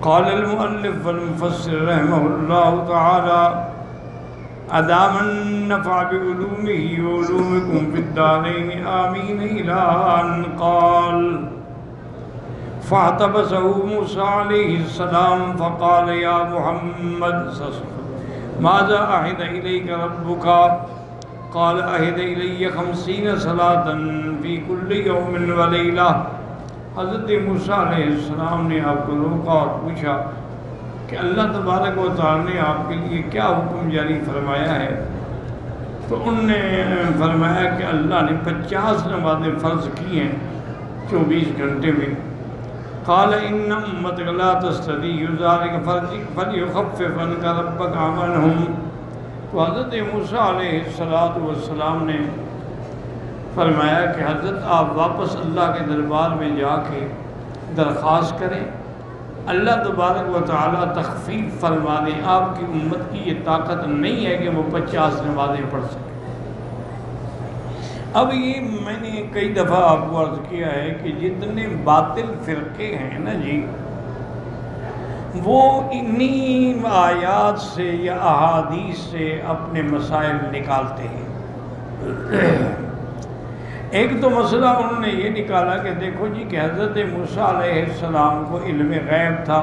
قال المؤلف والمفسر رحمه الله تعالى أدام النفع بعلومه وعلومكم في الدارين آمين إلى أن قال فاعتبسه موسى عليه السلام فقال يا محمد ماذا عهد إليك ربك قال عهد إلي 50 صلاة في كل يوم وليلة. حضرت موسیٰ علیہ السلام نے آپ کو روکا اور پوچھا کہ اللہ تبارک و تعالیٰ نے آپ کے لیے کیا حکم جاری فرمایا ہے؟ تو ان نے فرمایا کہ اللہ نے 50 نمازیں فرض کی ہیں 24 گھنٹے میں. قال ان امتک لا تستطیع ذلک فلیخفف عنک ربک عنہم. تو حضرت موسیٰ علیہ السلام نے فرمایا کہ حضرت آپ واپس اللہ کے دربار میں جا کے درخواست کریں، اللہ تبارک و تعالیٰ تخفیف فرما دیں. آپ کی امت کی یہ طاقت نہیں ہے کہ وہ 50 نمازیں پڑھ سکیں. اب یہ میں نے کئی دفعہ آپ کو عرض کیا ہے کہ جتنے باطل فرقے ہیں نا جی، وہ انہی آیات سے یا احادیث سے اپنے مسائل نکالتے ہیں. ایک تو مسئلہ انہوں نے یہ نکالا کہ دیکھو جی کہ حضرت موسیٰ علیہ السلام کو علم غیب تھا،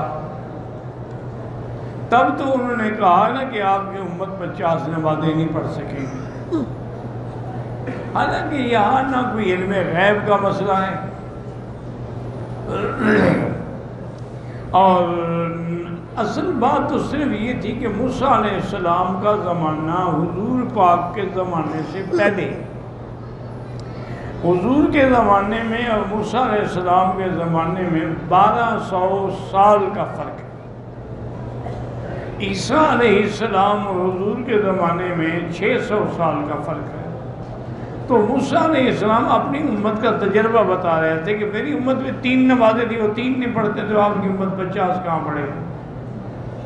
تب تو انہوں نے کہا نا کہ آپ کی امت 50 نمازیں نہیں پڑھ سکیں گی. حالانکہ یہاں نہ کوئی علم غیب کا مسئلہ ہے اور اصل بات تو صرف یہ تھی کہ موسیٰ علیہ السلام کا زمانہ حضور پاک کے زمانے سے پہلے، حضور کے زمانے میں اور موسیٰ علیہ السلام کے زمانے میں 1200 سال کا فرق ہے. عیسیٰ علیہ السلام اور حضور کے زمانے میں 600 سال کا فرق ہے. تو موسیٰ علیہ السلام اپنی امت کا تجربہ بتا رہے تھے کہ میری امت میں 3 نمازیں تھی، وہ 3 نہیں پڑھتے تو آپ کی امت 50 کہاں پڑھے.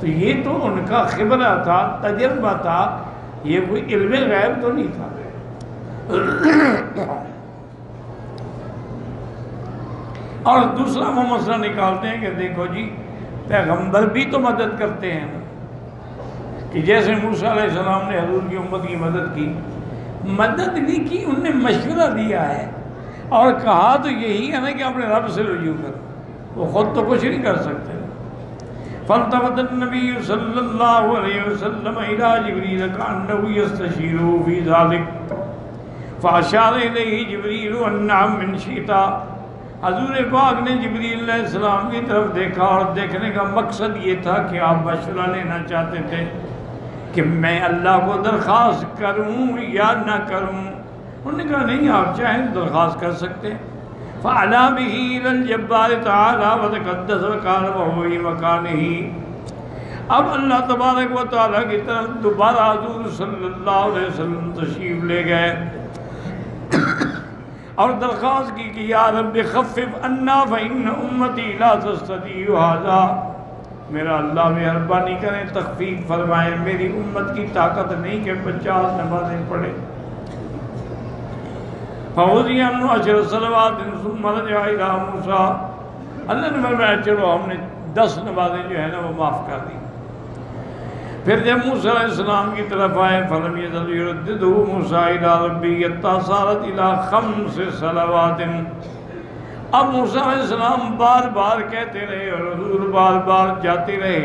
تو یہ تو ان کا خبرہ تھا، تجربہ تھا، یہ کوئی علم غیب تو نہیں تھا. اور دوسرا وہ مسئلہ نکالتے ہیں کہ دیکھو جی پیغمبر بھی تو مدد کرتے ہیں کہ جیسے موسیٰ علیہ السلام نے حضور کی امت کی مدد کی، مدد نہیں کی، انہوں نے مشورہ دیا ہے اور کہا تو یہی ہے نا کہ اپنے رب سے رجوع کرو، وہ خود تو کچھ نہیں کر سکتے. فالتفت النبی صلی اللہ علیہ وسلم الی جبریل کأنہ یستشیر فی ذلک فاشار الیہ جبریل ان نعم من شئت. حضور پاک نے جبریل علیہ السلام کی طرف دیکھا اور دیکھنے کا مقصد یہ تھا کہ آپ مشورہ لینا چاہتے تھے کہ میں اللہ کو درخواست کروں یا نہ کروں. انہوں نے کہا نہیں، آپ چاہیں درخواست کر سکتے. فَعَلَى بِهِ إِلَى الْجَبَّارِ تَعَالَى وَتَقَدَّسَ وَكَانَ وَهُوَ فِي مَكَانِهِ. اب اللہ تبارک و تعالیٰ کی طرف دوبارہ حضور صلی اللہ علیہ وسلم تشریف لے گئے اور درخواست کی کہ یا رب خفف عنا فإن امتی لا تستطيع هذا. میرا اللہ مہربانی کریں، تخفیف فرمائیں، میری امت کی طاقت نہیں کہ 50 نمازیں پڑھے. فوزی عنہ 10 صلوات ثم رجع الى موسیٰ. اللہ نے فرمایا چلو ہم نے 10 نمازیں جو ہے نا وہ معاف کر دی. پھر جب موسیٰ علیہ السلام کی طرف آئے فلم یزل یرددہ موسیٰ الی ربی حتی صارت الی 5 صلوات. اب موسیٰ علیہ السلام بار بار کہتے رہے اور حضور بار بار جاتے رہے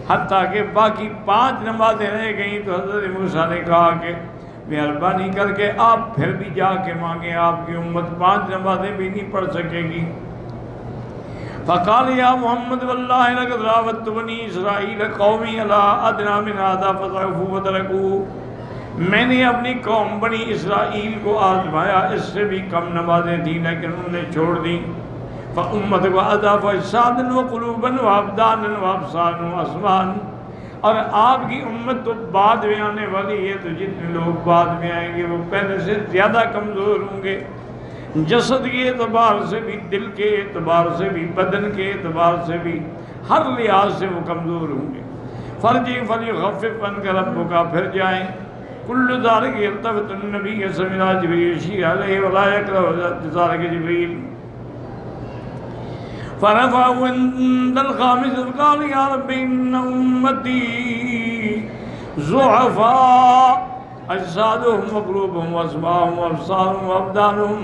حتیٰ کہ باقی 5 نمازیں رہ گئیں. تو حضرت موسیٰ نے کہا کہ مہربانی کر کے آپ پھر بھی جا کے مانگیں، آپ کی امت 5 نمازیں بھی نہیں پڑھ سکے گی. فقال یا محمد واللہ لقد راودت بنی اسرائیل قومی علی ادنی من ھذا فضعفوا وترکوا. میں نے اپنی قوم بنی اسرائیل کو آزمایا، اس سے بھی کم نمازیں تھیں لیکن انہوں نے چھوڑ دیں. فأمتک وأضعف اجسادا وقلوبا وابدانا وابصارا واسماعا. اور آپ کی امت تو بعد میں آنے والی ہے، تو جتنے لوگ بعد میں آئیں گے وہ پہلے سے زیادہ کمزور ہوں گے، جسد کے اعتبار سے بھی، دل کے اعتبار سے بھی، بدن کے اعتبار سے بھی، ہر لحاظ سے وہ کمزور ہوں گے. فرجع فلیخفف عنک ربک. پھر جائیں. کل ذلک یلتفت النبی سمعنا جبریل یشیر علیہ ولا یکرہ ذلک جبریل. فرفعوا عند الخامس قال يا رب إن أمتي ضعفاء أجسادهم وقلوبهم وأسماعهم وأبصارهم وأبدانهم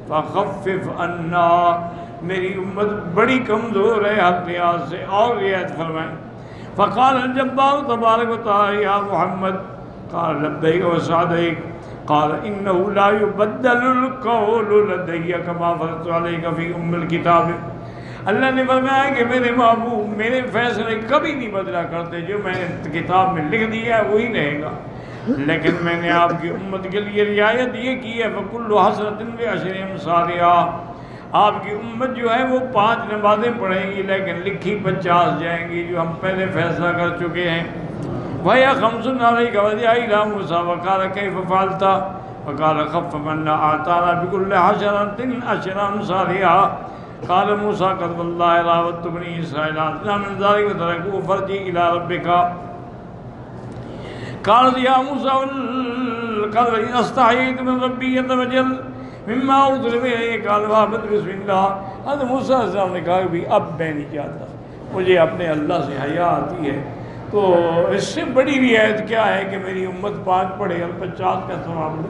فخفف عنا. میری امت بڑی کمزور ہے حق لحاظ سے، اور رعایت فرمائیں. فقال الجبار تبارک و تعالی یا محمد قال لبیک وسعدیک قال انه لا يبدل القول لدي كما فرضت عليك في ام الكتاب. اللہ نے فرمایا کہ میرے محبوب میرے فیصلے کبھی نہیں بدلا کرتے، جو میں نے کتاب میں لکھ دیا ہے وہی رہے گا، لیکن میں نے آپ کی امت کے لیے رعایت یہ کی ہے فَكُلُّ حَسْرَةٍ بِعَشْرِ أَمْثَالِهَا. آپ کی امت جو ہے وہ 5 نمازیں پڑھیں گی لیکن لکھی 50 جائیں گی، جو ہم پہلے فیصلہ کر چکے ہیں. وَيَا خَمْسٌ عَلَيْكَ وَجَاءَ إِلَى مُوسَىٰ وَقَالَ كَيْفَ فَعَلْتَ وَقَالَ خَفَّفَ عَنَّا أَعْطَانَا بِكُلِّ حَشْرَةٍ 10 أَمْثَالِهَا. قال موسى قد والله راودت بني إسرائيل عن من ذلك وتركوه فارجع إلى ربك. قال يا موسى قد استحييت من ربي عز وجل مما أرسل إليه. قال فاعبد بسم الله. حضرت موسیٰ علیہ السلام نے کہا کہ اب میں نہیں چاہتا، مجھے اپنے اللہ سے حیا آتی ہے، تو اس سے بڑی رعایت کیا ہے کہ میری امت 5 پڑھے اور 50 کا ثواب لے.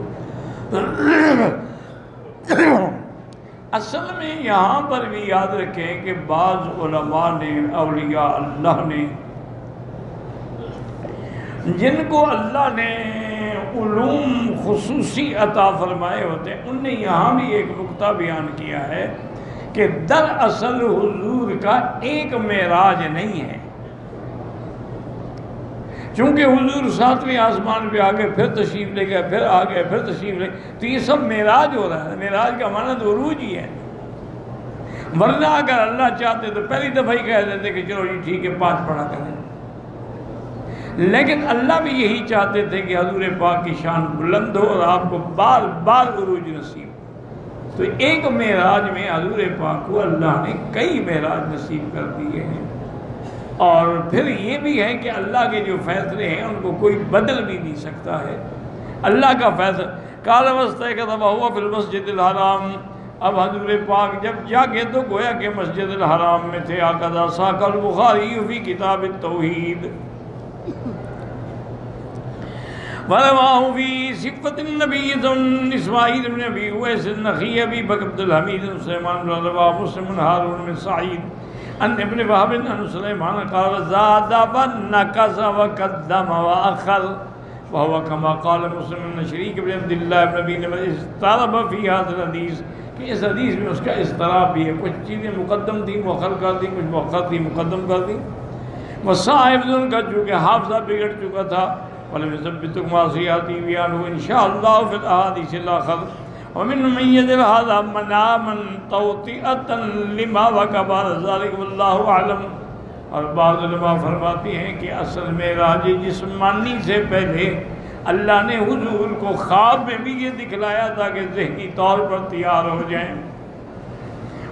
اصل میں یہاں پر بھی یاد رکھیں کہ بعض علماء نے، اولیاء اللہ نے، جن کو اللہ نے علوم خصوصی عطا فرمائے ہوتے ہیں، ان نے یہاں بھی ایک نقطہ بیان کیا ہے کہ دراصل حضور کا ایک معراج نہیں ہے، چونکہ حضور 7ویں آسمان پہ آگے پھر تشریف لے گئے، پھر آگے پھر تشریف لے، تو یہ سب معراج ہو رہا ہے. معراج کا معنی تو عروج ہی ہے، ورنہ اگر اللہ چاہتے تو پہلی دفعہ ہی کہہ دیتے کہ چلو جی ٹھیک ہے 5 پڑھا کریں. لیکن اللہ بھی یہی چاہتے تھے کہ حضور پاک کی شان بلند ہو اور آپ کو بار بار عروج نصیب. تو ایک معراج میں حضور پاک کو اللہ نے کئی معراج نصیب کر دیے ہیں. اور پھر یہ بھی ہے کہ اللہ کے جو فیصلے ہیں ان کو کوئی بدل بھی نہیں سکتا ہے. اللہ کا فیصلہ قال واستيقظ وهو في المسجد الحرام. اب حضور پاک جب جاگے تو گویا کہ مسجد الحرام میں تھے. هكذا ساق البخاری في كتاب التوحید. ورواه في صفة النبي اسماعيل بن ابي اويس النخعي ابي بكر عبد الحميد سليمان بن رواه مسلم هارون بن سعيد ان ابن وهب ان سليمان قال زاد ونقص وقدم واخر وهو كما قال مسلم بن شريك بن عبد الله بن ابي نمر اضطرب في هذا الحديث کہ اس حدیث میں اس کا اضطراب بھی ہے، کچھ چیزیں مقدم تھی مؤخر کر دی، کچھ مؤخر تھی مقدم کر دی. وصاحب ان کا چونکہ حافظہ بگڑ چکا تھا ولم يثبت معصياتي بيانه ان شاء الله في الاحاديث الاخر ومن من يدل هذا مناما توطئة لما وقع بعد ذلك والله اعلم. اور بعض علماء فرماتے ہیں کہ اصل معراج جسمانی سے پہلے اللہ نے حضور کو خواب میں بھی یہ دکھلایا تھا کہ ذہنی طور پر تیار ہو جائیں.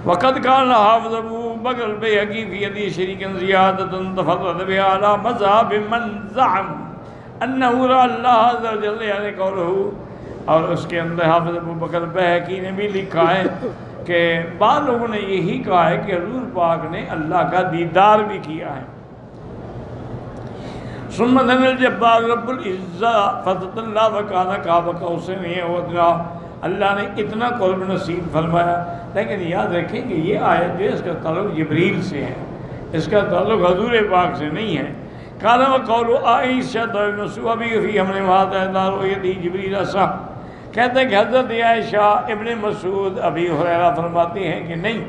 وقد قال حافظ ابو بکر البیہقی فی حدیث شریک زیادۃ تفرد بها على مذهب من زعم انہ را اللہ عز و جل یعنی قولہ. اور اس کے اندر حافظ ابو بکر بہقی نے بھی لکھا ہے کہ بعض لوگوں نے یہی کہا ہے کہ حضور پاک نے اللہ کا دیدار بھی کیا ہے. ثم دن الجبار رب العزہ فتح اللہ وکان قاب قوسین او ادنی. اللہ نے اتنا قرب نصیب فرمایا. لیکن یاد رکھیں کہ یہ آیت جو اس کا تعلق جبریل سے ہے، اس کا تعلق حضور پاک سے نہیں ہے. قال وقول عائشہ ابن مسعود فی ہم نے وعدہ دار یدی جبریل اسا. کہتے ہیں کہ حضرت عائشہ ابن مسعود ابی ہریرہ فرماتے ہیں کہ نہیں،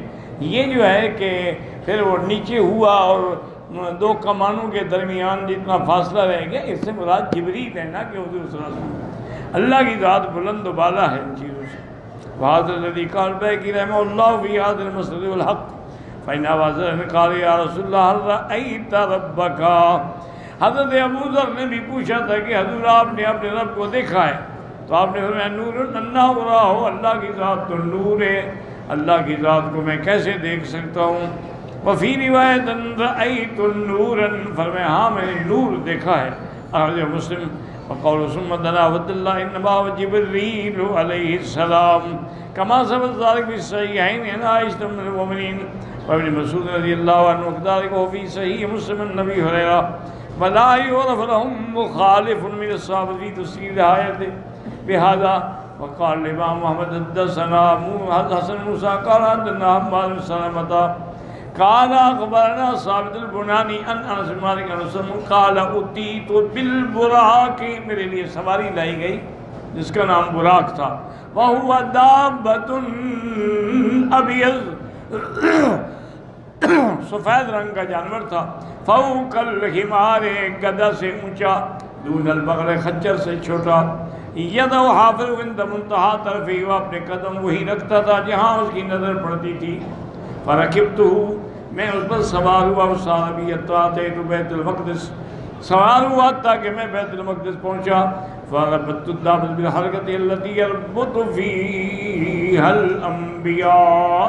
یہ جو ہے کہ پھر وہ نیچے ہوا اور 2 کمانوں کے درمیان جتنا فاصلہ رہ گیا، اس سے مراد جبریل ہے نا کہ حضور صلی اللہ علیہ وسلم. اللہ کی ذات بلند و بالا ہے ان چیزوں سے. وحضرت الذی قال بہقی رحمہ اللہ فی هذا المسجد والحق فإن أبا ذر قال یا رسول اللہ هل رأيت ربک. حضرت ابو ذر نے بھی پوچھا تھا کہ حضور آپ نے اپنے رب کو دیکھا ہے؟ تو آپ نے فرمایا نور انا اراه. اللہ کی ذات تو نور ہے، اللہ کی ذات کو میں کیسے دیکھ سکتا ہوں. وفی روایت رأیت نورا. فرمایا ہاں میں نے نور دیکھا ہے. اخرجہ مسلم. وقول ثم دنا ود الله انما جبريل عليه السلام كما ثبت ذلك في الصحيحين عن عائشة ام المؤمنين وابن مسعود رضی اللہ عنہ وكذلك فی صحیح مسلم النبی ہریرہ ولا يعرف لهم مخالف من الصحابة في تفسير الآية بهذا. وقال الإمام محمد حدثنا حسن موسى قال حدثنا حماد بن سلمة قال أخبرنا ثابت البناني عن أنس بن مالك عن رسول الله قال أتيت بالبراق، میرے لیے سواری لائی گئی جس کا نام براق تھا. وهو دابة أبيض، سفید رنگ کا جانور تھا. فوق الحمار، گدھا سے اونچا. دون البغل، خچر سے چھوٹا. یدو حافظ عند منتہا طرفی، وہ اپنے قدم وہی رکھتا تھا جہاں اس کی نظر پڑتی تھی. فرکبتہ، میں اس پر سوار ہوا. وصحابی اتیت بیت المقدس، سوار ہوا تاکہ میں بیت المقدس پہنچا. فربطت الدابة بالحركة التي يربط فيها الانبیاء،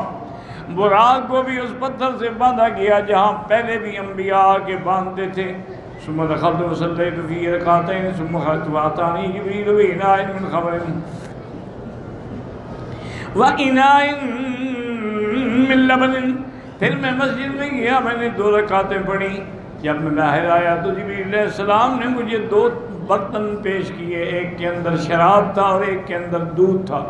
براق کو بھی اس پتھر سے باندھا گیا جہاں پہلے بھی انبیاء کے باندھتے تھے. ثم دخلت وصليت في ركعتين ثم خرجت واتاني جبريل بإناء من خمر وإناء من لبن. پھر میں مسجد میں گیا، میں نے 2 رکعتیں پڑھی. جب میں باہر آیا تو جبریل علیہ السلام نے مجھے 2 برتن پیش کیے، ایک کے اندر شراب تھا اور ایک کے اندر دودھ تھا.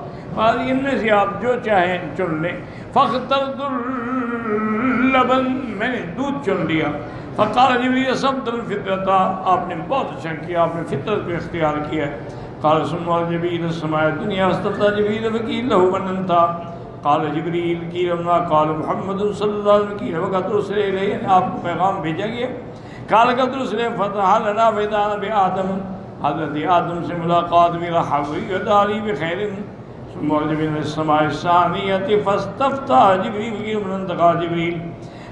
اور ان میں سے آپ جو چاہیں چن لیں. فاخترت اللبن، میں نے دودھ چن لیا. فقال جبریل صبت الفطرۃ، آپ نے بہت اچھا کیا، آپ نے فطرت کو اختیار کیا. قال ثم جبریل السماء الدنيا واستفتح جبریل فقیل له من انت؟ قال جبریل قیل ما قال محمد صلی اللہ علیہ وسلم قیل وقد ارسل الیہ، آپ کو پیغام بھیجا گیا. قال قد ارسل فتح لنا فإذا نبی آدم، حضرت آدم سے ملاقات بھی رحبی وداری بخیر. ثم جبریل السماء الثانیۃ فاستفتح جبریل فقیل من انت؟ قال جبریل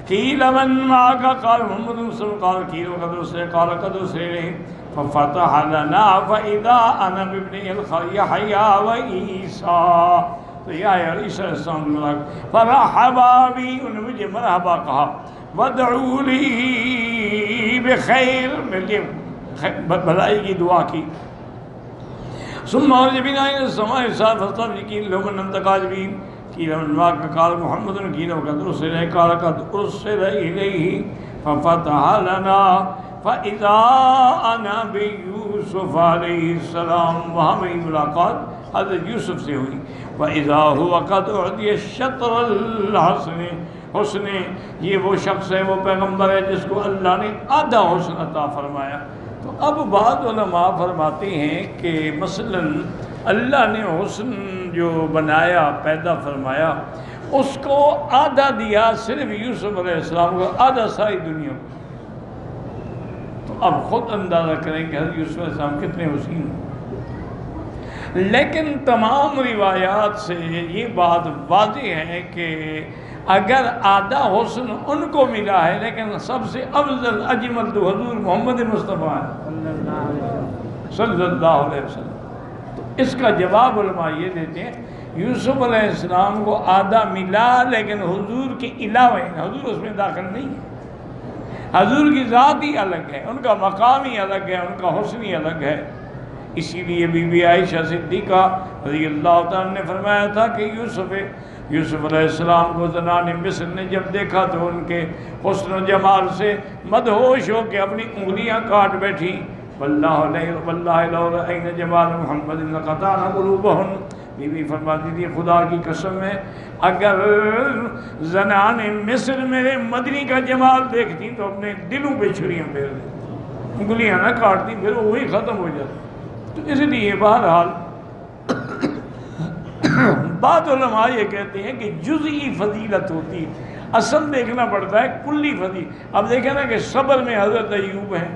قیل من معك؟ قال محمد صلی اللہ علیہ وسلم. قال قیل وقد ارسل، قال قد ارسل الیہ. ففتح لنا فإذا أنا بابن يحيى وعيسى، تو یا عیسیٰ علیہ السلام ملاک. فرحبا بی، انہوں نے مجھے مرحبا کہا. وادعوا لی بخیر، میرے لیے بھلائی کی دعا کی. ثم عرج بنا إلى السماء السابعة فاستفتح قيل له من أنت؟ قال جبريل. قيل من معك؟ قال محمد. قيل وقد أرسل إليه. قال قد أرسل إليه. ففتح لنا فإذا أنا بيوسف علیہ السلام، وہاں میری ملاقات حضرت یوسف سے ہوئی. وإذا هو قد أعطي الشطر الحسن، حسن، یہ وہ شخص ہے، وہ پیغمبر ہے جس کو اللہ نے آدھا حسن عطا فرمایا. تو اب بعض علماء فرماتے ہیں کہ مثلا اللہ نے حسن جو بنایا، پیدا فرمایا، اس کو آدھا دیا صرف یوسف علیہ السلام کو، آدھا ساری دنیا کو. تو اب خود اندازہ کریں کہ حضرت یوسف علیہ السلام کتنے حسین ہیں. لیکن تمام روایات سے یہ بات واضح ہے کہ اگر آدھا حسن ان کو ملا ہے، لیکن سب سے افضل اجمل تو حضور محمد مصطفیٰ صلی اللہ علیہ وسلم. تو اس کا جواب علماء یہ دیتے ہیں یوسف علیہ السلام کو آدھا ملا، لیکن حضور کے علاوہ حضور اس میں داخل نہیں ہے. حضور کی ذات ہی الگ ہے، ان کا مقام ہی الگ ہے، ان کا حسن ہی الگ ہے. اسی لیے بی بی عائشہ صدیقہ رضی اللہ تعالیٰ نے فرمایا تھا کہ یوسف علیہ السلام کو زنان مصر نے جب دیکھا تو ان کے حسن و جمال سے مدہوش ہو کے اپنی انگلیاں کاٹ بیٹھی. واللہ لولا این جمال محمد لقطعنا قلوبہن. بی بی فرماتی تھی خدا کی قسم ہے اگر زنان مصر میرے مدنی کا جمال دیکھتی تو اپنے دلوں پہ چھریاں پھیر دیتی، انگلیاں نہ کاٹتی، پھر وہی ختم ہو جاتی. تو اس لیے بہرحال بعض علماء یہ کہتے ہیں کہ جزئی فضیلت ہوتی ہے، اصل دیکھنا پڑتا ہے کلی فضیلت. اب دیکھیں نا کہ صبر میں حضرت ایوب ہے،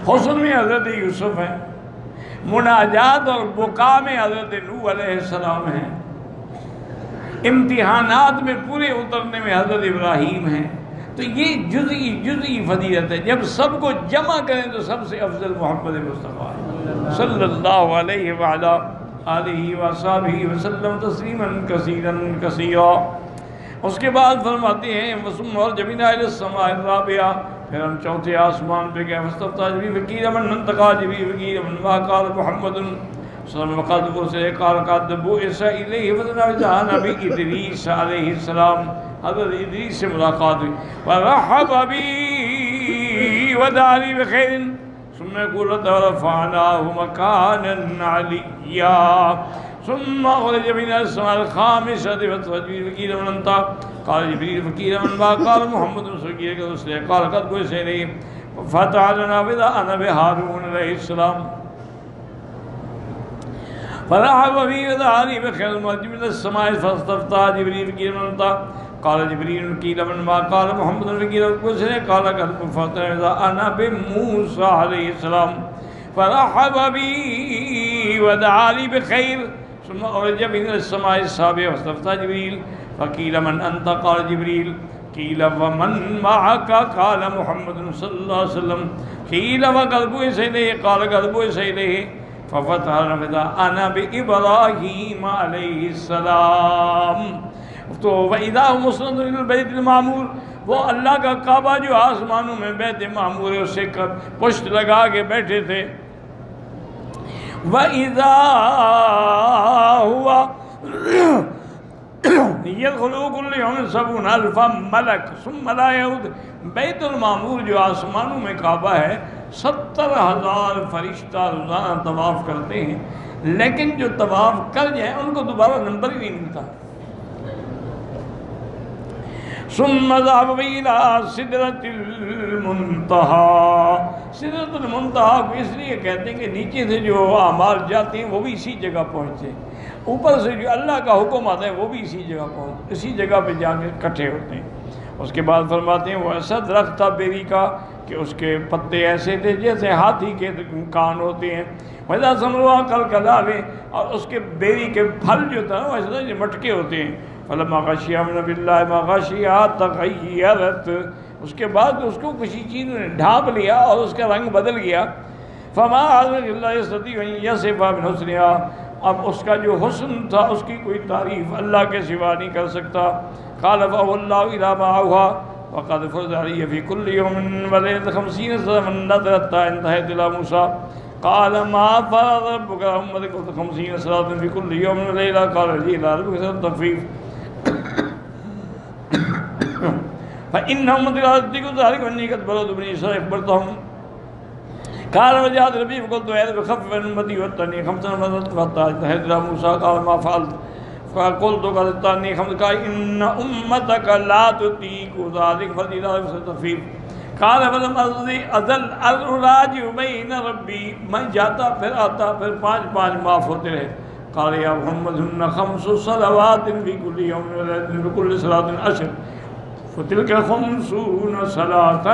حسن میں حضرت یوسف ہے، مناجات اور بقا میں حضرت نوح علیہ السلام ہیں، امتحانات میں پورے اترنے میں حضرت ابراہیم ہیں. تو یہ جزئی فضیلت ہے. جب سب کو جمع کریں تو سب سے افضل محمد مصطفیٰ صلی اللہ علیہ وعلا آلہ وصحبہ وسلم تسلیما کثیرا کثیرا. اس کے بعد فرماتے ہیں ثم عرجنا الی السماء الرابعہ، پھر ہم چوتھے آسمان پہ گئے. فاستفتح جبریل فقیل من انت؟ قال جبریل فقیل من ما؟ قال محمد. وقد أرسل قال قد بعث إليه فإذا بإدريس علیہ السلام، حضرت ادریس سے ملاقات ہوئی، ورحب بی ودعا لي بخير ثم يقول ورفعناه مكانا عليا ثم أخرج من السماء الخامسة فجبريل فقيل من أنت؟ قال جبريل فقيل من ما؟ قال محمد فقيل كرسله قال قد بعث إليه فتح لنا فإذا أنا بهارون عليه السلام فرحب بي ودعا لي بخير من السماء فاستفتح جبريل فقيل من أنت؟ قال جبريل فقيل من ما؟ قال محمد فقيل كرسله قال قد فتح إذا أنا بموسى عليه السلام فرحب بي ودعا لي بخير ثم أخرج من السماء السابعة فاستفتح جبريل فقيل من أنت؟ قال جبريل قيل ومن معك؟ قال محمد صلى الله عليه وسلم قيل وقد بعث إليه؟ قال قد بعث إليه ففتح فإذا أنا بإبراهيم عليه السلام تو وَإِذَا هُوَ مُسْنَدٌ إِلَى الْبَيْتِ الْمَعْمُورِ، وہ اللہ کا کعبہ جو آسمانوں میں بیت معمور ہے اس سے پشت لگا کے بیٹھے تھے. وَإِذَا هُوَ يَدْخُلُ كُلَّ يَوْمٍ 70,000 ملک ثم لا يعود. بیت المعمور جو آسمانوں میں کعبہ ہے 70,000 فرشتہ روزانہ طواف کرتے ہیں، لیکن جو طواف کر جائیں ان کو دوبارہ نمبر ہی نہیں ملتا. ثم ذهب إلى سدرة المنتہى. سدرۃ المنتہى کو اس لیے کہتے ہیں کہ نیچے سے جو اعمال جاتے ہیں وہ بھی اسی جگہ پہنچتے ہیں، اوپر سے جو اللہ کا حکم آتا ہے وہ بھی اسی جگہ پہ جا کے اکٹھے ہوتے ہیں. اس کے بعد فرماتے ہیں وہ ایسا درخت تھا بیری کا کہ اس کے پتے ایسے تھے جیسے ہاتھی کے کان ہوتے ہیں. وَإِذَا ثَمَرُهَا كَالْقَضْبِ، اور اس کے بیری کے پھل جو تھا وہ ایسے مٹکے ہوتے ہیں. فَلَمَّا غَشِيَهَا مِنَ بِاللَّهِ مَا غَشِيَهَا تَغَيَّرَتْ، اس کے بعد اس کو کسی چیز نے ڈھانپ لیا اور اس کا رنگ بدل گیا. فَمَا عَلَّمَ اللَّهُ يَسْتَطِيعُ أَن يَصِفَ بِحُسْنِهَا، اب اس کا جو حسن تھا اس کی کوئی تعریف اللہ کے سوا نہیں کر سکتا. قَالَ فَأَوْحَى اللَّهُ إِلَىٰ مَا أَوْحَىٰ وَقَدْ فَرَضَ عَلَيَّ فِي كُلِّ يَوْمٍ وَلَيْلَةٍ 50 سَنَةً نَظَرَ حَتَّىٰ انتهيت إِلَىٰ مُوسَىٰ قَالَ مَا فَرَضَ رَبُّكَ عَلَىٰ أُمَّتِكَ 50 سَنَةً فِي كُلِّ يَوْمٍ وَلَيْلَةٍ قَالَ إِلَىٰ رَبِّكَ التَّخْفِيفُ فإن أمتي لا تطيق ذلك وإني قد بلغت بني إسرائيل أخبرتهم. قال وجاءت ربي فقلت يا رب خفف عن أمتي واتني 5 مرات حتى انتهيت إلى موسى قال ما فعلت؟ فقلت قد اتني 5 قال إن أمتك لا تطيق ذلك فإلى ربك التخفيف. قال فلم أزل أراجع بين ربي، میں جاتا پھر آتا پھر 5 معاف ہوتے رہے. قال يا محمد هن 5 صلوات في كل يوم وليلة في كل صلاة 10 فتلك 50 صلاة.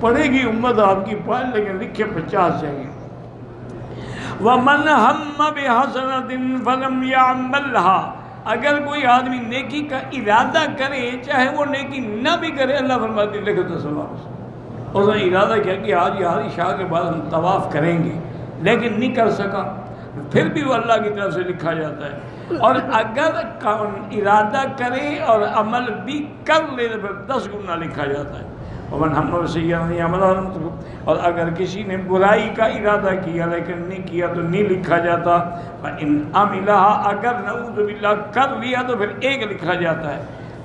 پڑھے گی امت آپ کی 5 لیکن لکھے 50 جائیں گے. وَمَنْ هَمَّ بِحَسَنَةٍ فَلَمْ يَعْمَلْهَا، اگر کوئی آدمی نیکی کا ارادہ کرے چاہے وہ نیکی نہ بھی کرے اللہ فرماتے ہیں لکھو تو ثواب. اس نے ارادہ کیا کہ آج یہاں عشاء کے بعد ہم طواف کریں گے لیکن نہیں کر سکا، پھر بھی وہ اللہ کی طرف سے لکھا جاتا ہے. اور اگر ارادہ کرے اور عمل بھی کر لے تو پھر 10 گنا لکھا جاتا ہے. ومن ہم اور اگر کسی نے برائی کا ارادہ کیا لیکن نہیں کیا تو نہیں لکھا جاتا. فإن عملها، اگر نعوذ باللہ کر لیا تو پھر 1 لکھا جاتا ہے.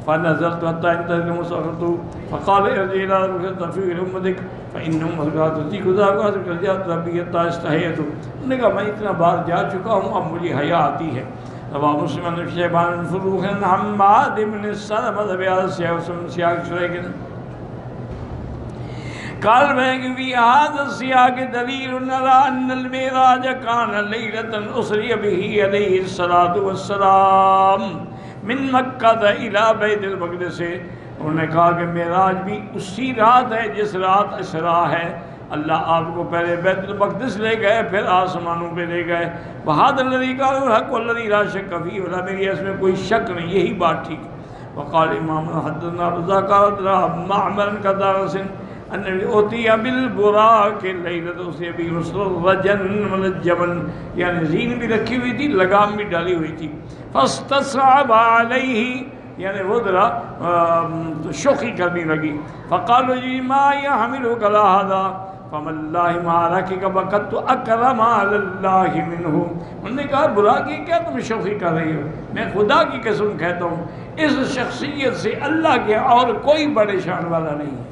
فنظرت حتى انتهيت مصرت فقال ارجع الى ربك تفيق لامتك فان امتك لا تطيق ذلك فرجعت ربي حتى استحييت. نے کہا میں اتنا بار جا چکا ہوں اب مجھے حیا آتی ہے. رواه مسلم عن شيبان الفروخ عن حماد بن سلمة بهذا السياق شريك. قال میں في هذا السياق دليل على ان المعراج كان ليلة اسري به عليه الصلاة والسلام من مکہ الى بیت المقدس. انہوں نے کہا کہ معراج بھی اسی رات ہے جس رات اسراء ہے. اللہ آپ کو پہلے بیت المقدس لے گئے پھر آسمانوں پہ لے گئے. وَهَذَا الَّذِي قَالَ الْحَقُّ وَالَّذِي لَا شَكَّ فِيهِ، ولا میری اس میں کوئی شک نہیں، یہی بات ٹھیک. وقال امام حدثنا رزاق معمر كدارس ان اوتي بالبراق الليلة اسري به مسرجا منجما، یعنی زین بھی رکھی ہوئی تھی لگام بھی ڈالی ہوئی تھی. فاستصعب علیہ، یعنی وہ ذرا شوخی کرنے لگی. فقالوا جی ما يحملك على هذا، فَمَاللَّهِ مَعَرَكِكَ وَقَدْتُ أَكْرَمَ عَلَى اللَّهِ مِنْهُ. انہوں نے کہا برا کی کیا تم شوخی کر رہی ہو؟ میں خدا کی قسم کہتا ہوں اس شخصیت سے اللہ کے اور کوئی بڑے شان والا نہیں ہے.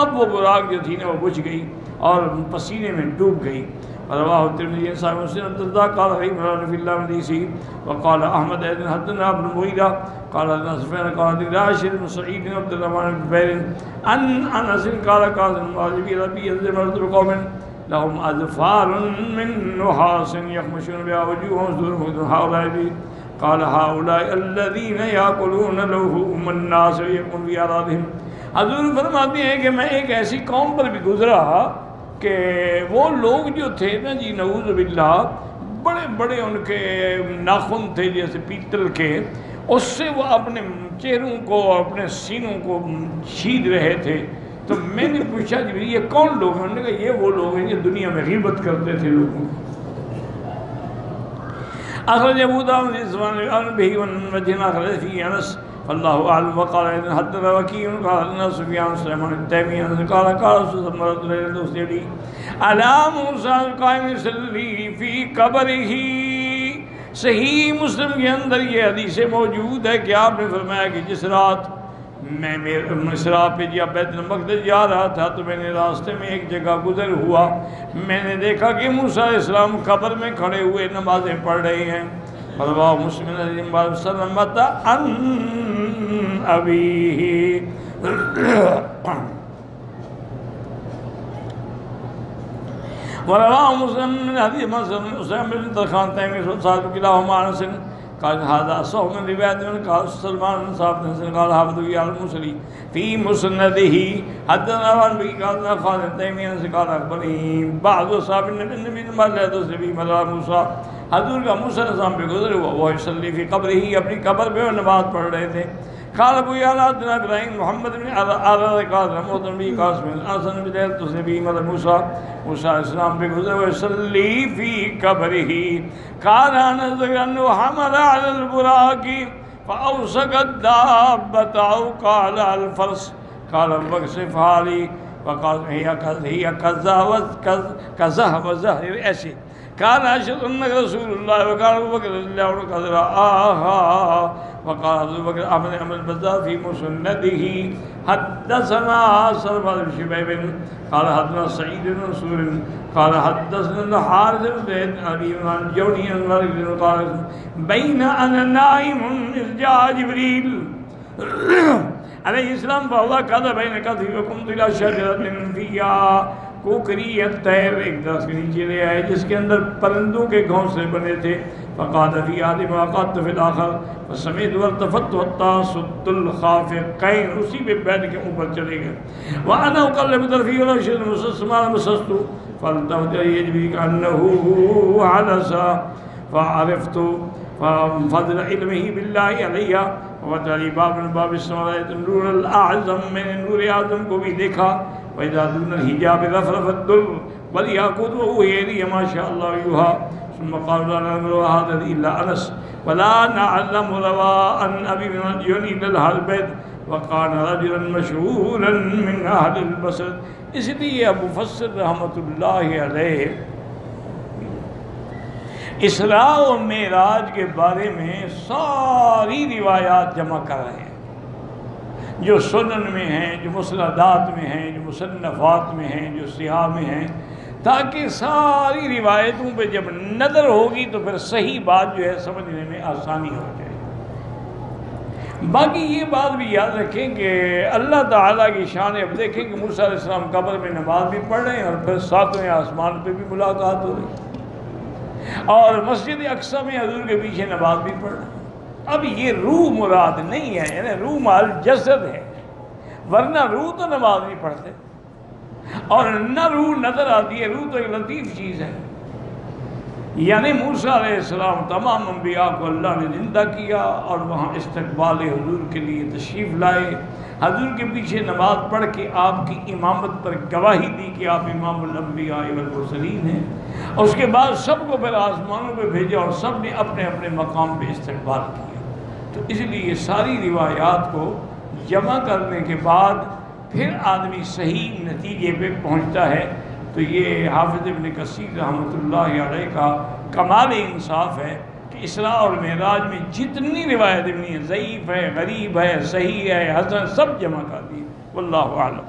اب وہ براق جو تھی نا وہ بجھ گئی اور پسینے میں ڈوب گئی. رواہ الترمذی صاحب مسلم الدرداء قال رحمه في الله حديثي وقال احمد بن حدثنا ابن مغيرة قال حدثنا سفيان قال حدثنا راشد بن سعيد بن عبد الرحمن بن جبير عن انس قال قال ربي ربي يزمرت بقوم لهم اظفار من نحاس يخمشون بها وجوههم صدورهم هؤلاء قال هؤلاء الذين يأكلون لحوم الناس ويكون في أراضهم. حضور فرماتے ہیں کہ میں ایک ایسی قوم پر بھی گزرا کہ وہ لوگ جو تھے نا جی نعوذ باللہ بڑے بڑے ان کے ناخن تھے جیسے پیتل کے، اس سے وہ اپنے چہروں کو اپنے سینوں کو چھید رہے تھے. تو میں نے پوچھا جی یہ کون لوگ ہیں؟ انہوں نے کہا یہ وہ لوگ ہیں جو دنیا میں غیبت کرتے تھے لوگوں کو. اخرج ابو داؤد عن به وجه اخرج فيه انس والله اعلم. وقال حدثنا وكيع قال لنا سفيان سليمان التيمي قال قال رسول الله صلى الله عليه وسلم على موسى القائم يصلي في قبره. صحیح مسلم کے اندر یہ حدیث موجود ہے کہ آپ نے فرمایا کہ جس رات میں مصرا پہ یا بیت المقدس جا رہا تھا تو میں نے راستے میں ایک جگہ گزر ہوا، میں نے دیکھا کہ موسیٰ علیہ السلام قبر میں کھڑے ہوئے نمازیں پڑھ رہے ہیں. رواه مسلم علیہ وسلم عن ابیہ. ورواه مسلم من حدیث مسلم اسامہ بن طرخان تیمی صاحب کلاہما انس قال هذا صحب من روایت من قال سلمان بن صاحب بن قال حافظ على المسلم في مسنده حدثنا عن بن قال خالد تیمی قال اخبرني بعض اصحاب النبي ما لا تسبي ملا موسى. حضور کا موسیٰ علیہ السلام پہ گزر ہوا، وہ یصلی فی قبرہ، اپنی قبر پہ نماز پڑھ رہے تھے. قال ابو یعلا حدثنا ابراہیم محمد بن عرض قال محترم بن قاسم الحسن بن دیر تسنبی مدر موسیٰ علیہ السلام پہ گزر ہوا یصلی فی قبرہ. قال انس انه حمل على البراق فاوسق الدابة او قال الفرس قال وقصف حالي وقال هي كذا وزهر ایسے. قال اشهد انك رسول الله وقال ابو بكر رضي الله عنه قال آها وقال ابو بكر عمل البزار في مسنده حدثنا سلمان بن شبيب قال حدثنا سعيد بن منصور قال حدثنا الحارث بن ابي عن جوني عن مالك قال بين انا نائم اذ جاء جبريل علیہ السلام فوضع بین کتفی وقمت الى شجرۃ فیہا کوکری الطیر، ایک درخت کے نیچے لے آئے جس کے اندر پرندوں کے گھونسلے بنے تھے. فقعد فی احدہما وقعدت فی الاخر فسمعت والتفت حتی صدت الخافقین، اسی پہ بیٹھ کے اوپر چلے گئے. وانا اقلب طرفی ولو شئت مسست فالتفت یجبی کانہ علسا فعرفت فضل علمه باللہ علیہ وتعلی باب باب السماوات النور الاعظم، میں نے نور اعظم کو بھی دیکھا. وَإِذَا دُونَ الْحِجَابِ رَفْرَفَ الدُّرُّ وَالْيَاقُوتُ وَهُوَ مَا شَاءَ اللَّهُ يُوحَىٰ. ثُمَّ قَالُوا لَا نَعْلَمُ هَٰذَا إِلَّا أَنَسَ وَلَا نَعْلَمُ رَوَىٰ عَنْ أَبِي بْنِ الْجُنِيدِ إِلَّا الْبَيْتِ وَكَانَ رَجُلًا مَّشْهُورًا مِّنْ أَهْلِ الْبَصْرِ. اس لیے ابو فسر رحمۃ اللہ علیہ اسراء و معراج کے بارے میں ساری روایات جمع کر رہے ہیں جو سنن میں ہیں، جو مسندات میں ہیں، جو مصنفات میں ہیں، جو سیاح میں ہیں، تاکہ ساری روایتوں پہ جب نظر ہوگی تو پھر صحیح بات جو ہے سمجھنے میں آسانی ہو جائے. باقی یہ بات بھی یاد رکھیں کہ اللہ تعالیٰ کی شان. اب دیکھیں کہ موسیٰ علیہ السلام قبر میں نماز بھی پڑھ رہے ہیں اور پھر ساتویں آسمان پہ بھی ملاقات ہو رہی اور مسجد اقصی میں حضور کے پیچھے نماز بھی پڑھ رہے ہیں. اب یہ روح مراد نہیں ہے، یعنی روح مال جسد ہے، ورنہ روح تو نماز نہیں پڑھتے اور نہ روح نظر آتی ہے. روح تو ایک لطیف چیز ہے. یعنی موسیٰ علیہ السلام تمام انبیاء کو اللہ نے زندہ کیا اور وہاں استقبال حضور کے لیے تشریف لائے. حضور کے پیچھے نماز پڑھ کے آپ کی امامت پر گواہی دی کہ آپ امام الانبیاء والمرسلین ہیں. اس کے بعد سب کو پھر آسمانوں پہ بھیجا اور سب نے اپنے اپنے مقام پہ استقبال کیا. تو اس لیے ساری روایات کو جمع کرنے کے بعد پھر آدمی صحیح نتیجے پہ پہنچتا ہے. تو یہ حافظ ابن کثیر رحمۃ اللہ علیہ کا کمال انصاف ہے کہ اسراء اور معراج میں جتنی روایت ابنی ہے، ضعیف ہے، غریب ہے، صحیح ہے، حسن، سب جمع کر دی. واللہ اعلم.